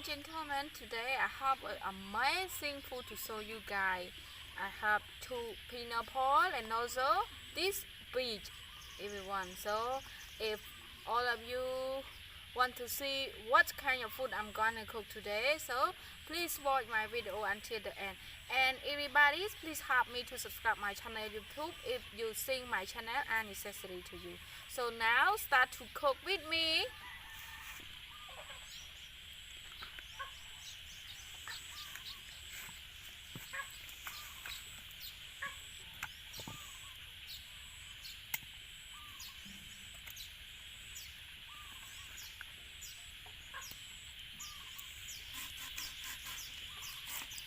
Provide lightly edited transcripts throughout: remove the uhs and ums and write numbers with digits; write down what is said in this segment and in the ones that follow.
and gentlemen, today I have an amazing food to show you guys. I have two pineapple and also this beach, everyone. So if all of you want to see what kind of food I'm gonna cook today, so please watch my video until the end. And everybody, please help me to subscribe my channel YouTube if you think my channel are necessary to you. So now start to cook with me.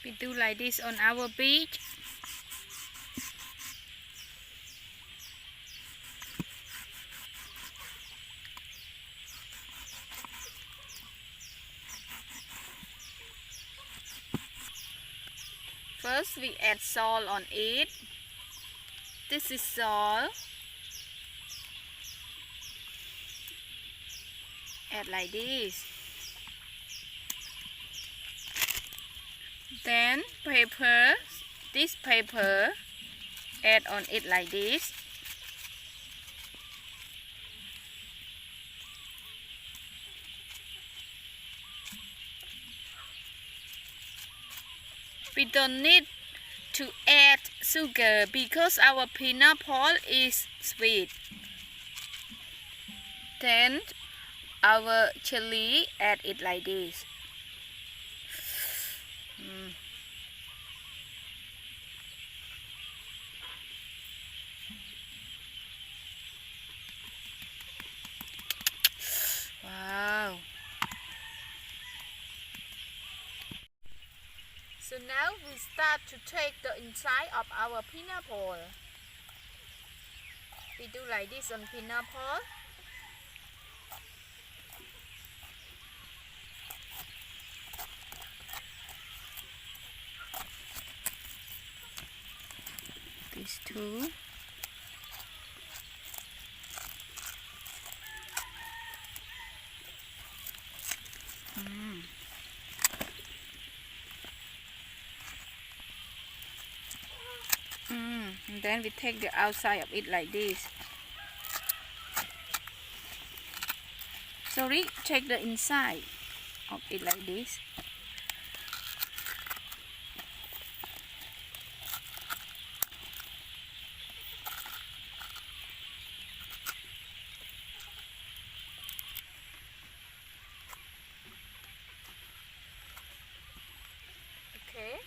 We do like this on our beach. First we add salt on it. This is salt. Add like this. Then pepper, this pepper, add on it like this. We don't need to add sugar because our pineapple is sweet. Then our chili, add it like this. Wow. So now we start to take the inside of our pineapple. We do like this on pineapple. These two. And then we take the outside of it like this. Sorry, take the inside of it like this. Okay.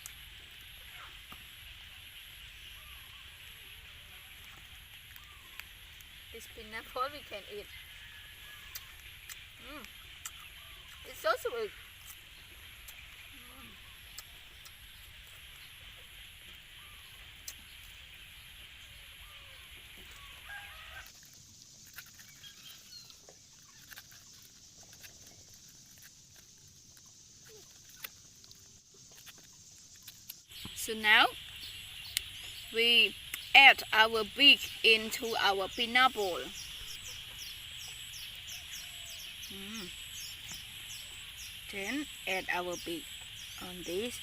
This pineapple we can eat. It's so sweet. So now we add our beak into our pineapple. Then add our beak on this.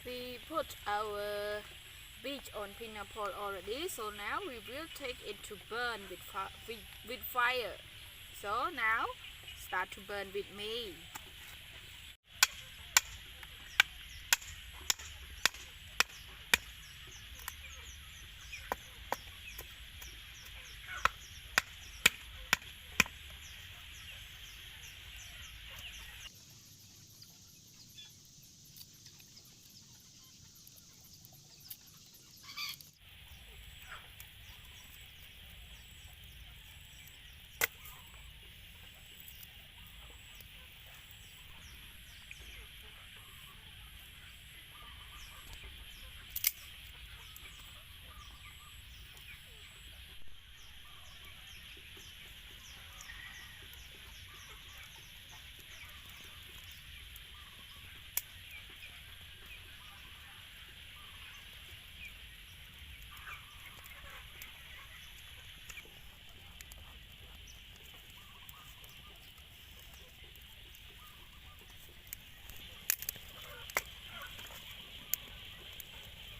We put our beach on pineapple already, so now we will take it to burn with fire. So now start to burn with me.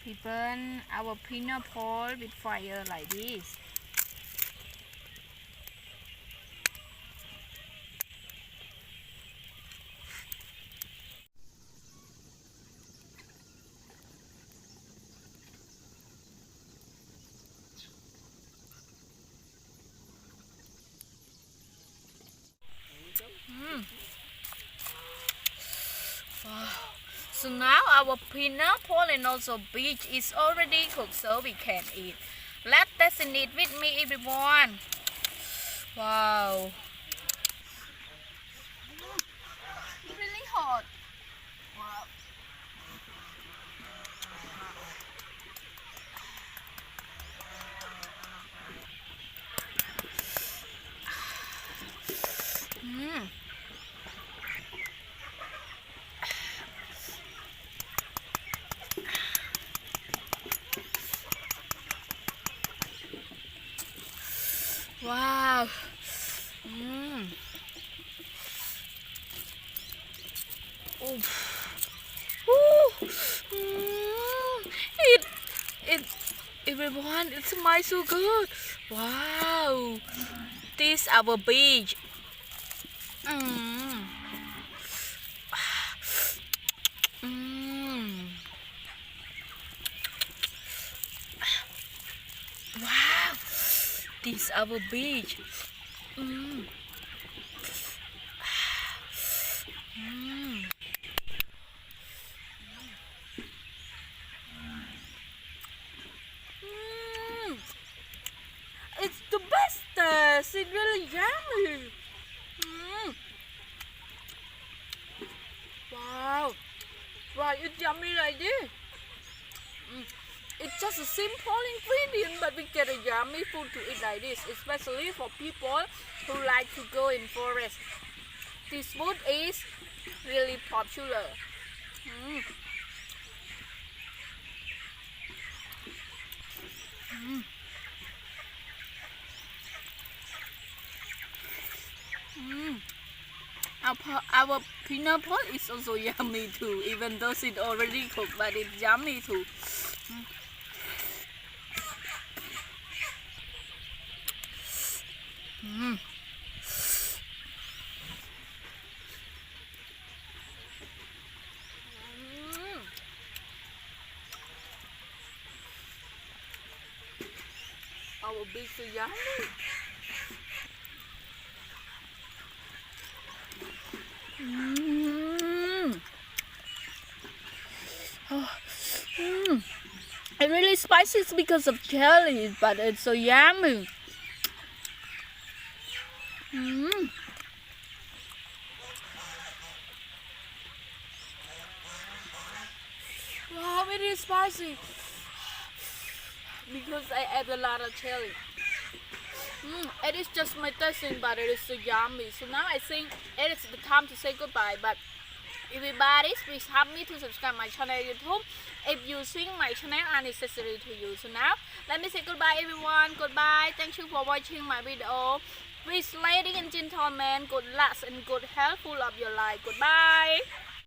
We burn our pineapple with fire like this. Wow. So now our pineapple and also beach is already cooked, so we can eat. Let's test it with me, everyone. Wow. Really hot. Wow. Wow. Oh. It, it, everyone, it smells so good. Wow. This is our beach. Mm. Mm. Wow. This is our beach. Mm. Mm. It's the best taste. It's really yummy. Mm. Wow. Wow, it's yummy like this. Mm. It's just a simple ingredient, but we get a yummy food to eat like this, especially for people who like to go in forest. This food is really popular. Mm. Mm. Mm. Our pineapple is also yummy too, even though it's already cooked, but it's yummy too. Mm. Mm. Our beef is yummy. Mm. Oh. Mm. It's really spicy because of chili, but it's so yummy. Mm. Wow, it is spicy because I add a lot of chili. It is just my tasting, but it is so yummy. So now I think it is the time to say goodbye. But everybody, please help me to subscribe my channel YouTube if you think my channel are necessary to you. So now let me say goodbye, everyone. Goodbye. Thank you for watching my video. Please, ladies and gentlemen, good luck and good health full of your life. Goodbye.